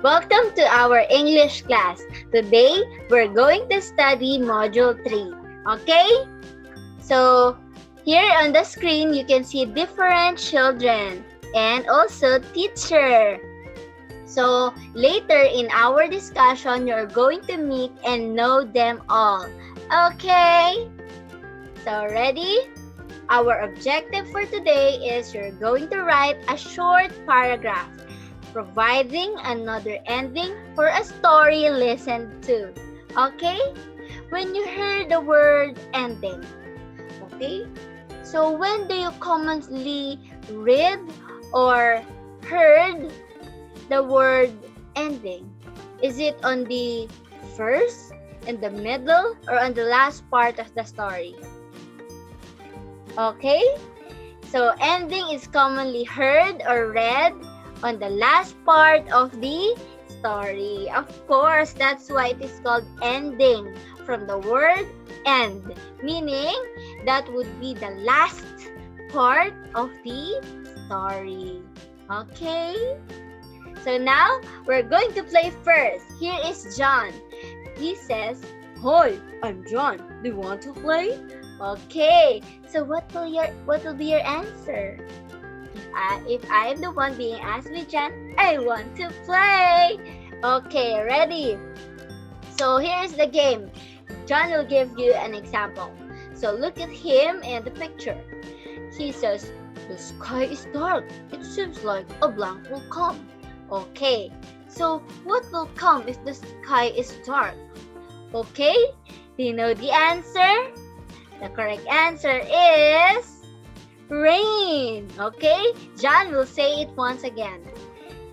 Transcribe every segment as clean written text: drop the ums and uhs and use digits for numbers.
Welcome to our English class. Today, we're going to study Module 3. Okay? So, here on the screen, you can see different children and also teacher. So, later in our discussion, you're going to meet and know them all. Okay? So, ready? Our objective for today is you're going to write a short paragraph providing another ending for a story listened to. Okay? When you hear the word ending. Okay? So when do you commonly read or heard the word ending? Is it on the first, in the middle, or on the last part of the story? Okay? So ending is commonly heard or read on the last part of the story. Of course, that's why it is called ending from the word end, meaning that would be the last part of the story. Okay? So now, we're going to play first. Here is John. He says, "Hi, I'm John. Do you want to play?" Okay, so what will be your answer? If I am the one being asked with John, I want to play. Okay, ready? So here's the game. John will give you an example. So look at him in the picture. He says, "The sky is dark. It seems like a blank will come." Okay, so what will come if the sky is dark? Okay, do you know the answer? The correct answer is rain. Okay, John will say it once again.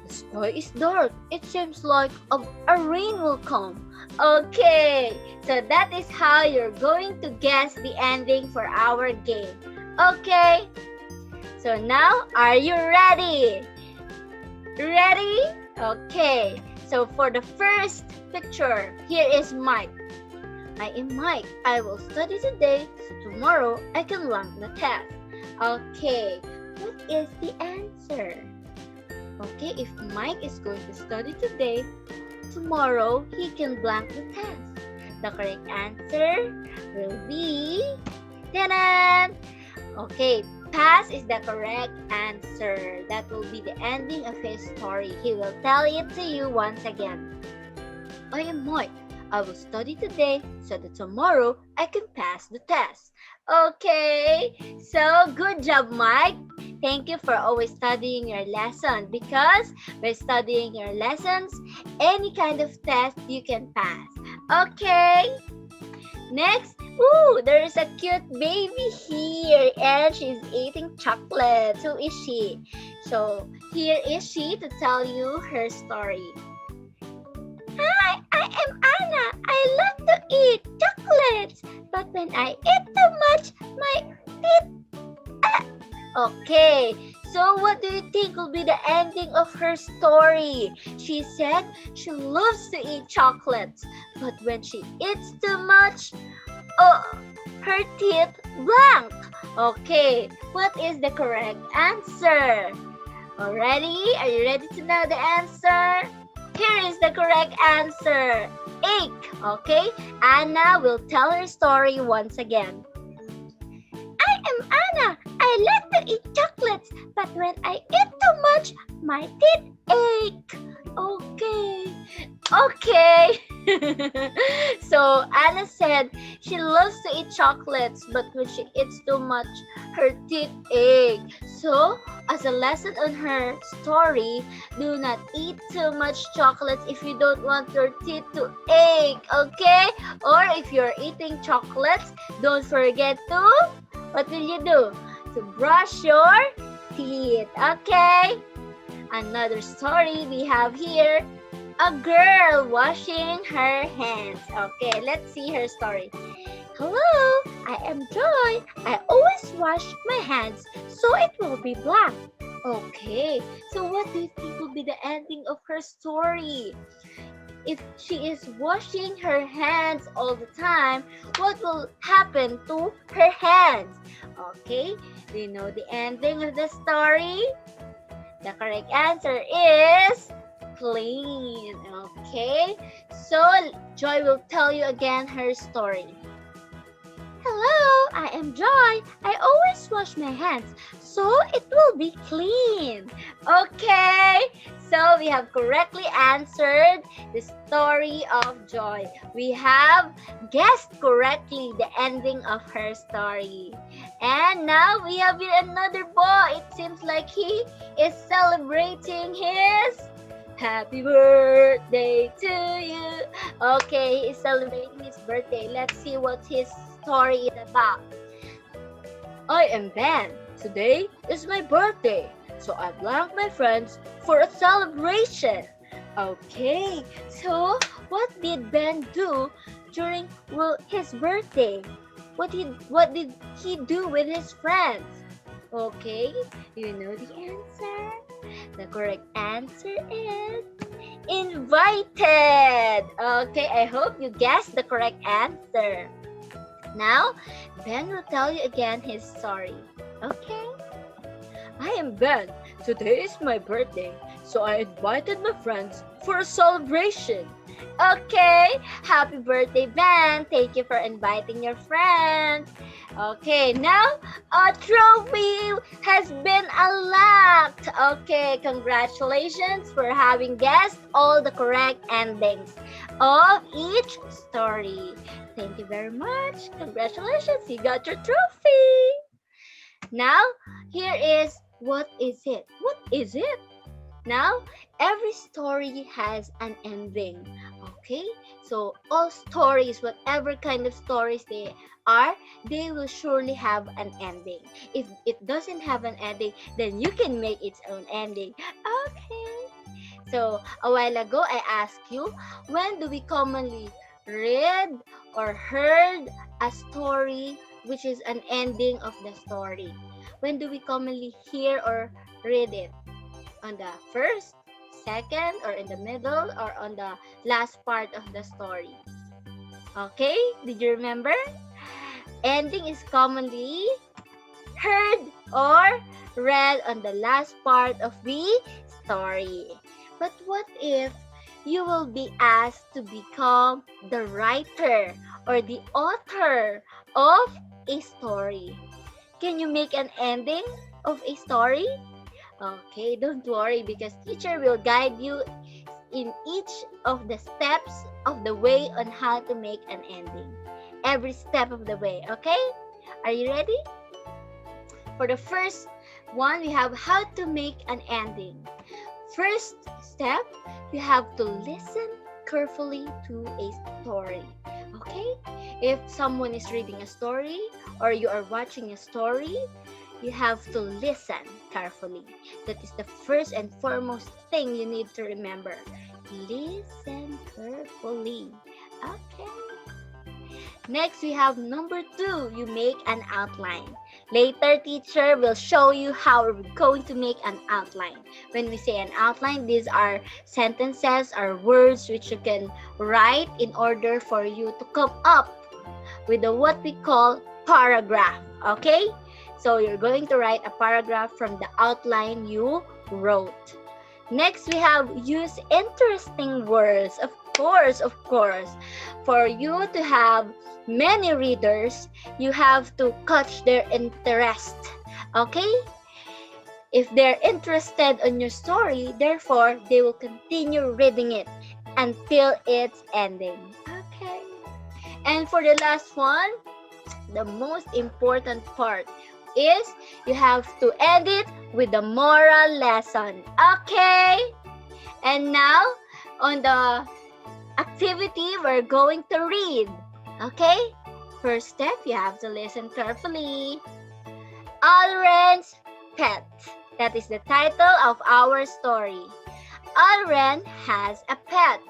"The sky is dark. It seems like a rain will come." Okay, so that is how you're going to guess the ending for our game. Okay, so now are you ready? Ready? Okay, so for the first picture, here is Mike. "I am Mike. I will study today, so tomorrow I can learn the test." Okay, what is the answer? Okay, if Mike is going to study today, tomorrow he can blank the test. The correct answer will be ta-da! Okay, pass is the correct answer. That will be the ending of his story. He will tell it to you once again. "I am Mike. I will study today so that tomorrow I can pass the test." Okay, so good job, Mike. Thank you for always studying your lesson because by studying your lessons, any kind of test you can pass. Okay, next. Ooh, there is a cute baby here and she's eating chocolate. Who is she? So here is she to tell you her story. "Hi, I am Anna. I love to eat chocolates, but when I eat too much, my teeth..." Okay, so what do you think will be the ending of her story? She said she loves to eat chocolates, but when she eats too much, oh, her teeth blank. Okay, what is the correct answer? Already? Are you ready to know the answer? Here is the correct answer. Ache. Okay, Anna will tell her story once again. "I am Anna. I love to eat chocolates, but when I eat too much, my teeth ache." Okay. Okay. So Anna said she loves to eat chocolates, but when she eats too much, her teeth ache. So, as a lesson on her story, do not eat too much chocolates if you don't want your teeth to ache, okay? Or if you're eating chocolates, don't forget to, what will you do? To brush your teeth, okay? Another story we have here. A girl washing her hands. Okay, let's see her story. "Hello, I am Joy. I always wash my hands so it will be black." Okay, so what do you think will be the ending of her story? If she is washing her hands all the time, what will happen to her hands? Okay, do you know the ending of the story? The correct answer is clean. Okay, so Joy will tell you again her story. Hello, I am Joy. I always wash my hands so it will be clean. Okay, so we have correctly answered the story of Joy. We have guessed correctly the ending of her story. And now we have here another boy. It seems like he is celebrating his happy birthday to you. Okay, he is celebrating his birthday. Let's see what his story is about. I am Ben. Today is my birthday, so I'd like my friends for a celebration. Okay, so what did Ben do during his birthday? What did he do with his friends? Okay, you know the answer? The correct answer is invited. Okay, I hope you guessed the correct answer. Now, Ben will tell you again his story. Okay? I am Ben. Today is my birthday, so I invited my friends for a celebration. Okay, happy birthday, Ben. Thank you for inviting your friends. Okay, now a trophy has been unlocked. Okay, congratulations for having guessed all the correct endings of each story. Thank you very much. Congratulations, you got your trophy. Now, here is what is it? What is it? Now, every story has an ending. Okay? So, all stories, whatever kind of stories they are, they will surely have an ending. If it doesn't have an ending, then you can make its own ending. Okay. So, a while ago, I asked you, when do we commonly read or heard a story which is an ending of the story? When do we commonly hear or read it? On the first, second, or in the middle, or on the last part of the story? Okay, did you remember? Ending is commonly heard or read on the last part of the story. But what if you will be asked to become the writer or the author of a story? Can you make an ending of a story? Okay, don't worry because teacher will guide you in each of the steps of the way on how to make an ending. Every step of the way, okay? Are you ready? For the first one, we have how to make an ending. First step, you have to listen carefully to a story. Okay? If someone is reading a story or you are watching a story, you have to listen carefully. That is the first and foremost thing you need to remember. Listen carefully. Okay. Next, we have number 2. You make an outline. Later, teacher will show you how we're going to make an outline. When we say an outline, these are sentences or words which you can write in order for you to come up with what we call paragraph. Okay? So you're going to write a paragraph from the outline you wrote. Next, we have use interesting words. Of course. For you to have many readers, you have to catch their interest. Okay? If they're interested in your story, therefore, they will continue reading it until its ending. Okay? And for the last one, the most important part is you have to end it with the moral lesson. Okay? And now, on the activity, we're going to read. Okay? First step, you have to listen carefully. Alren's Pet. That is the title of our story. Alren has a pet.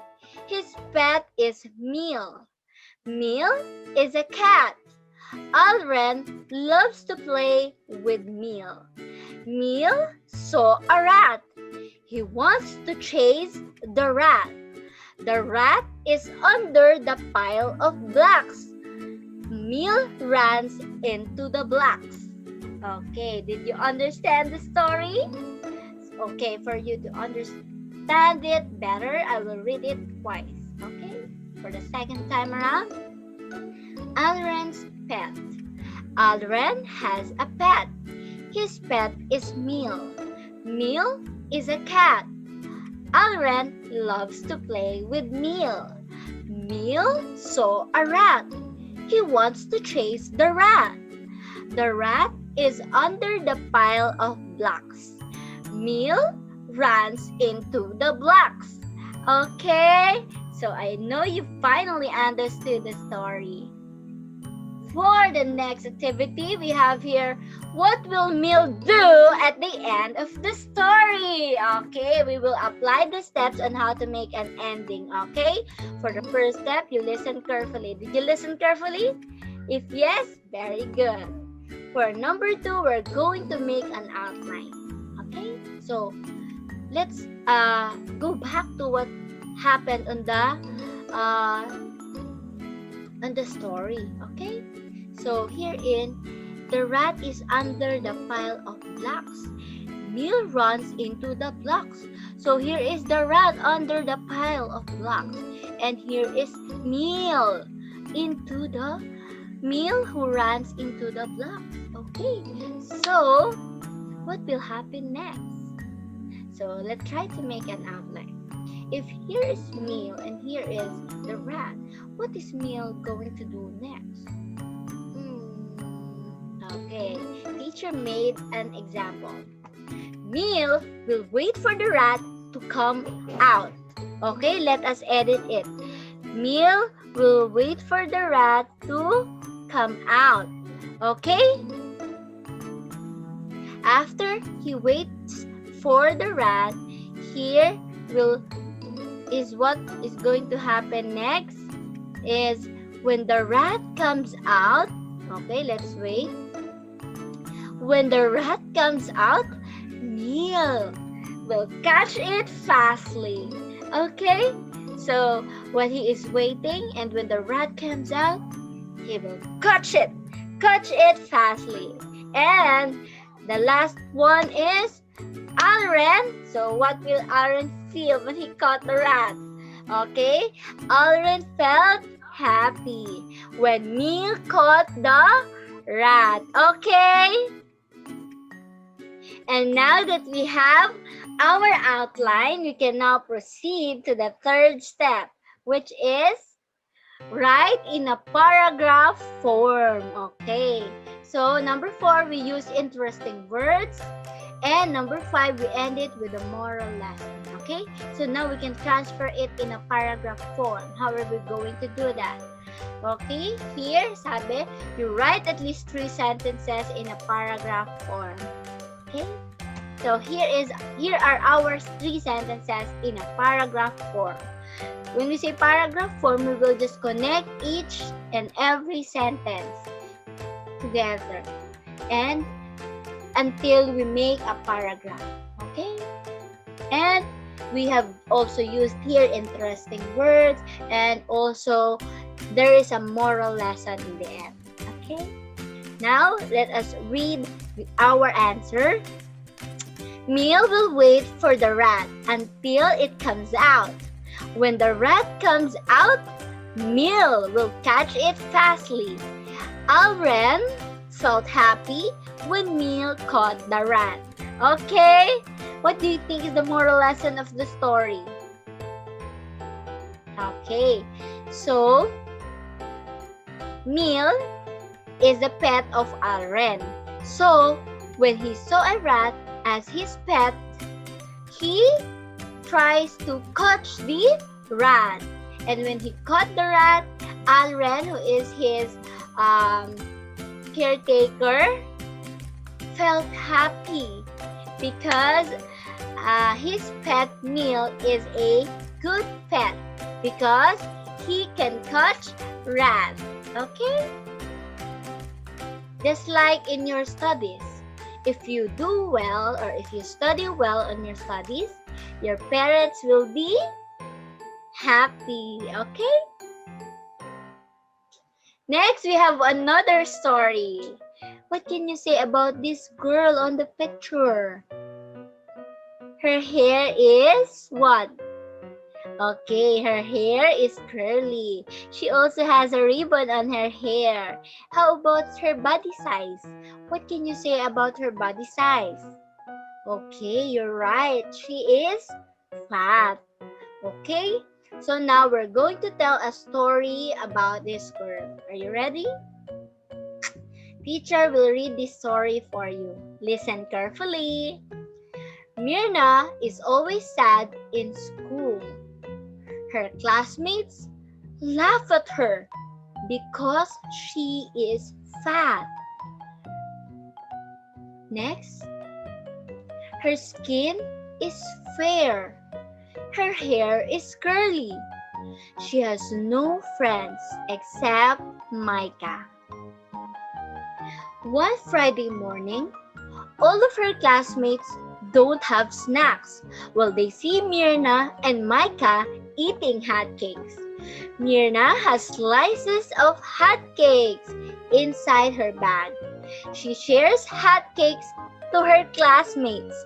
His pet is Meal. Meal is a cat. Alren loves to play with Meal. Meal saw a rat. He wants to chase the rat. The rat is under the pile of blocks. Meal runs into the blocks. Okay, did you understand the story? Okay, for you to understand it better, I will read it twice. Okay? For the second time around, Alren's pet. Alren has a pet. His pet is Meal. Meal is a cat. Alren loves to play with Meal. Meal saw a rat. He wants to chase the rat. The rat is under the pile of blocks. Meal runs into the blocks. Okay, so I know you finally understood the story. For the next activity, we have here, what will Meal do at the end of the story? Okay, we will apply the steps on how to make an ending. Okay, for the first step, you listen carefully. Did you listen carefully? If yes, very good. For number 2, we're going to make an outline. Okay, so let's go back to what happened on the story. Okay, so herein, the rat is under the pile of blocks. Meal runs into the blocks. So here is the rat under the pile of blocks, and here is Meal who runs into the blocks. Okay, so what will happen next? So let's try to make an outline. If here is Meal and here is the rat, what is Meal going to do next? Okay, teacher made an example. Meal will wait for the rat to come out. Okay, let us edit it. Meal will wait for the rat to come out. Okay? After he waits for the rat, here is what is going to happen next is when the rat comes out. Okay, let's wait. When the rat comes out, Meal will catch it fastly. Okay? So when he is waiting and when the rat comes out, he will catch it fastly. And the last one is Alren. So what will Alren feel when he caught the rat? Okay? Alren felt happy when Meal caught the rat. Okay? And now that we have our outline, we can now proceed to the third step, which is write in a paragraph form. Okay. So number 4, we use interesting words. And number 5, we end it with a moral lesson. Okay. So now we can transfer it in a paragraph form. How are we going to do that? Okay. Here, sabi, you write at least 3 sentences in a paragraph form. Okay. So here are our 3 sentences in a paragraph form. When we say paragraph form, we will just connect each and every sentence together and until we make a paragraph. Okay? And we have also used here interesting words, and also there is a moral lesson in the end. Okay? Now, let us read our answer. Meal will wait for the rat until it comes out. When the rat comes out, Meal will catch it fastly. Alren felt happy when Meal caught the rat. Okay? What do you think is the moral lesson of the story? Okay. So, Meal is the pet of Alren. So, when he saw a rat as his pet, he tries to catch the rat. And when he caught the rat, Alren, who is his caretaker, felt happy because his pet Meal is a good pet because he can catch rats. Okay? Just like in your studies. If you do well or if you study well on your studies, your parents will be happy. Okay? Next, we have another story. What can you say about this girl on the picture? Her hair is what? Okay, her hair is curly. She also has a ribbon on her hair. How about her body size? What can you say about her body size? Okay, you're right. She is fat. Okay? So now we're going to tell a story about this girl. Are you ready? Teacher will read this story for you. Listen carefully. Myrna is always sad in school. Her classmates laugh at her because she is fat. Next, her skin is fair. Her hair is curly. She has no friends except Micah. One Friday morning, all of her classmates don't have snacks while they see Myrna and Micah eating hotcakes. Myrna has slices of hotcakes inside her bag. She shares hotcakes to her classmates.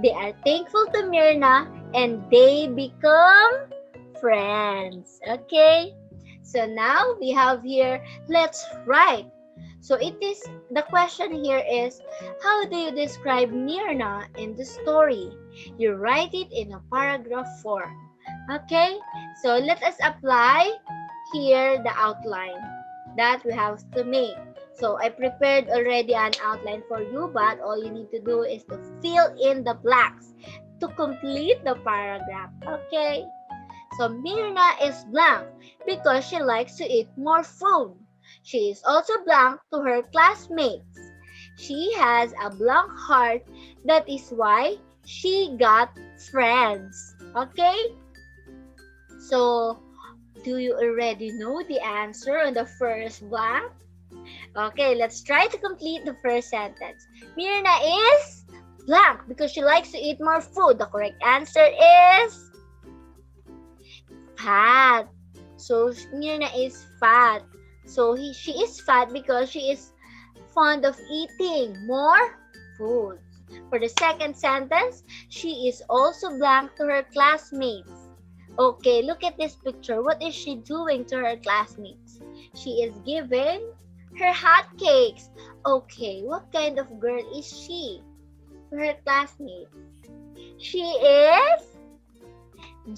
They are thankful to Myrna and they become friends. Okay? So now we have here, let's write. So the question here is, how do you describe Myrna in the story? You write it in a paragraph form. Okay? So let us apply here the outline that we have to make. So I prepared already an outline for you, but all you need to do is to fill in the blanks to complete the paragraph. Okay? So Myrna is blank because she likes to eat more food. She is also blank to her classmates. She has a blank heart. That is why she got friends. Okay? So, do you already know the answer on the first blank? Okay, let's try to complete the first sentence. Myrna is blank because she likes to eat more food. The correct answer is fat. So, Myrna is fat. So, she is fat because she is fond of eating more food. For the second sentence, she is also blank to her classmates. Okay, look at this picture. What is she doing to her classmates? She is giving her hotcakes. Okay, what kind of girl is she to her classmates? She is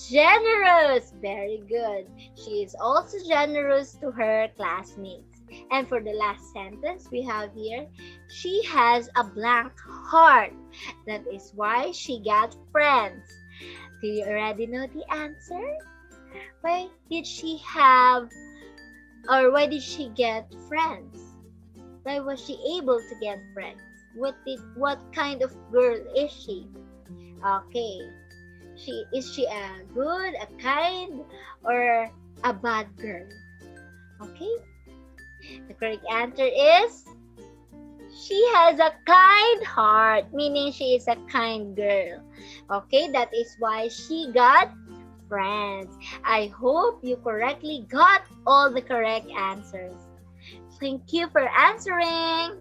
generous. Very good. She is also generous to her classmates. And for the last sentence we have here, she has a blank heart. That is why she got friends. Do you already know the answer? Why did she get friends? Why was she able to get friends? What kind of girl is she? Okay. Is she a good, a kind, or a bad girl? Okay? The correct answer is she has a kind heart, meaning she is a kind girl. Okay, that is why she got friends. I hope you correctly got all the correct answers. Thank you for answering.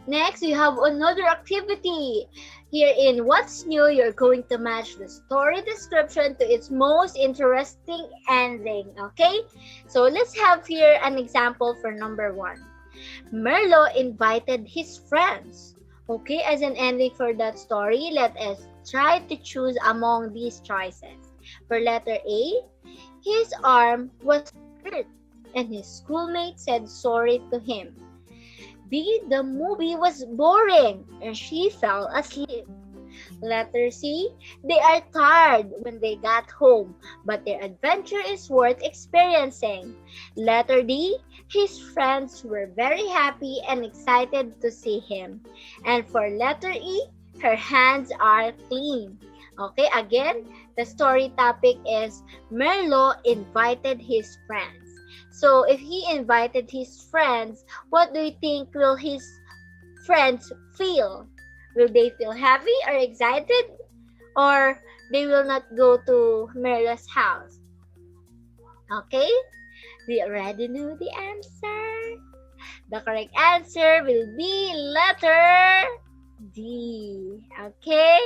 Next, we have another activity. Here in What's New, you're going to match the story description to its most interesting ending. Okay? So let's have here an example for number 1. Merlo invited his friends. Okay, as an ending for that story, let us try to choose among these choices. For letter A, his arm was hurt and his schoolmate said sorry to him. B, the movie was boring and she fell asleep. Letter C, they are tired when they got home, but their adventure is worth experiencing. Letter D, his friends were very happy and excited to see him. And for letter E, her hands are clean. Okay, again, the story topic is Merlo invited his friends. So if he invited his friends, what do you think will his friends feel? Will they feel happy or excited? Or they will not go to Merlo's house? Okay? We already know the answer. The correct answer will be letter D. Okay?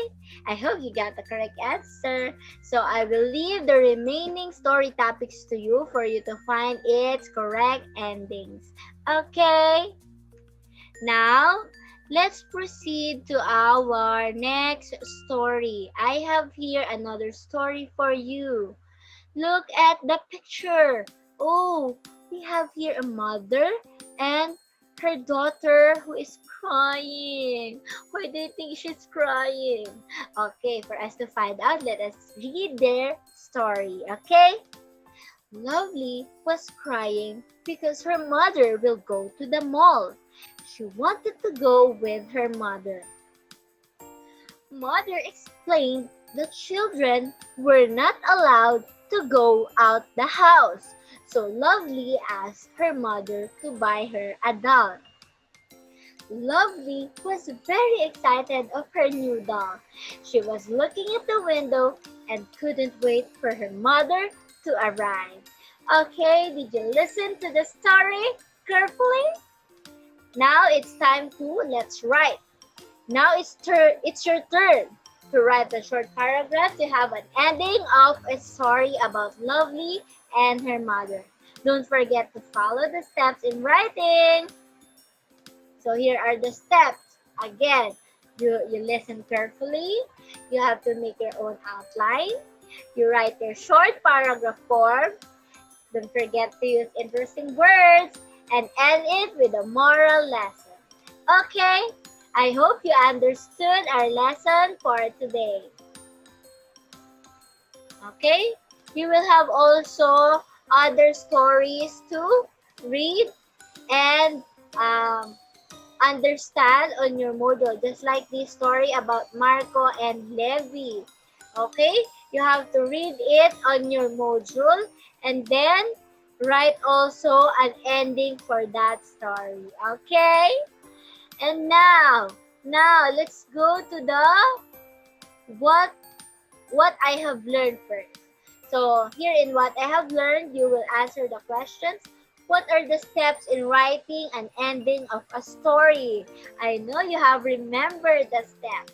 I hope you got the correct answer. So I will leave the remaining story topics to you for you to find its correct endings. Okay? Now, let's proceed to our next story. I have here another story for you. Look at the picture. Oh, we have here a mother and her daughter who is crying. Why do you think she's crying? Okay, for us to find out, let us read their story. Okay? Lovely was crying because her mother will go to the mall. She wanted to go with her mother. Mother explained the children were not allowed to go out the house, so Lovely asked her mother to buy her a doll. Lovely was very excited of her new doll. She was looking at the window and couldn't wait for her mother to arrive. Okay, did you listen to the story carefully? Now it's time to let's write. Now it's your turn to write a short paragraph to have an ending of a story about Lovely and her mother. Don't forget to follow the steps in writing. So here are the steps. Again, you listen carefully. You have to make your own outline. You write your short paragraph form. Don't forget to use interesting words and end it with a moral lesson. Okay, I hope you understood our lesson for today. Okay, you will have also other stories to read and understand on your module, just like this story about Marco and Levi. Okay, you have to read it on your module and then write also an ending for that story. Okay, and now let's go to the what I have learned first. So here in what I have learned, you will answer the questions. What are the steps in writing an ending of a story? I know you have remembered the steps.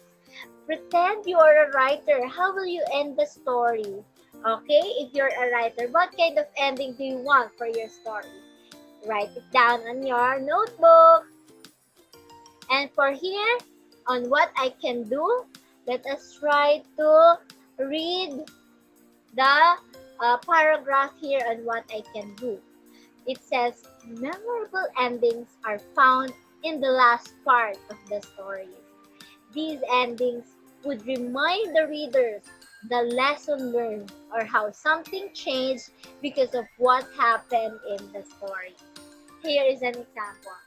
Pretend you are a writer. How will you end the story? Okay, if you're a writer, what kind of ending do you want for your story? Write it down on your notebook. And for here, on what I can do, let us try to read the paragraph here on what I can do. It says, memorable endings are found in the last part of the story. These endings would remind the readers the lesson learned or how something changed because of what happened in the story. Here is an example.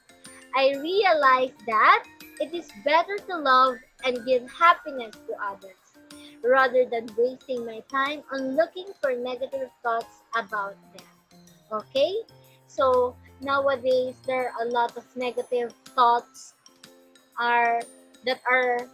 I realized that it is better to love and give happiness to others rather than wasting my time on looking for negative thoughts about them. Okay? So nowadays there are a lot of negative thoughts that are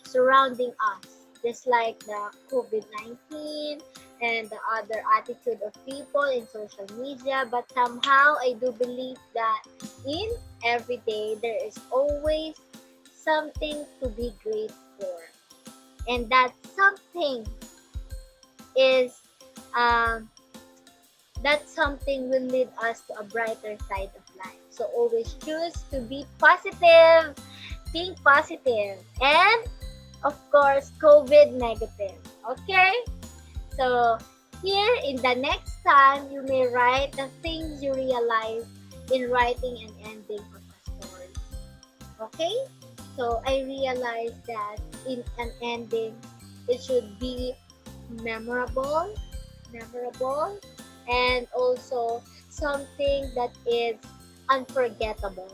surrounding us, just like the COVID-19 and the other attitude of people in social media. But somehow I do believe that in every day there is always something to be grateful for, and that something is that something will lead us to a brighter side of life. So always choose to be positive, think positive, and of course, COVID negative. Okay? So here in the next time, you may write the things you realize in writing an ending of a story. Okay? So I realized that in an ending, it should be memorable, and also something that is unforgettable.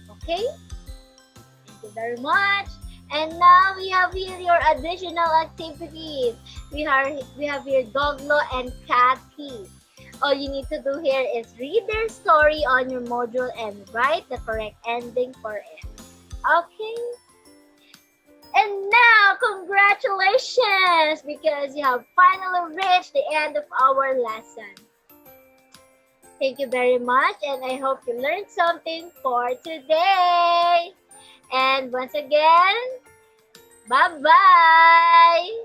Okay? Thank you very much. And now we have here your additional activities. We have here Doglo and Kathy. All you need to do here is read their story on your module and write the correct ending for it. Okay? And now, congratulations, because you have finally reached the end of our lesson. Thank you very much, and I hope you learned something for today. And once again, Bye-bye!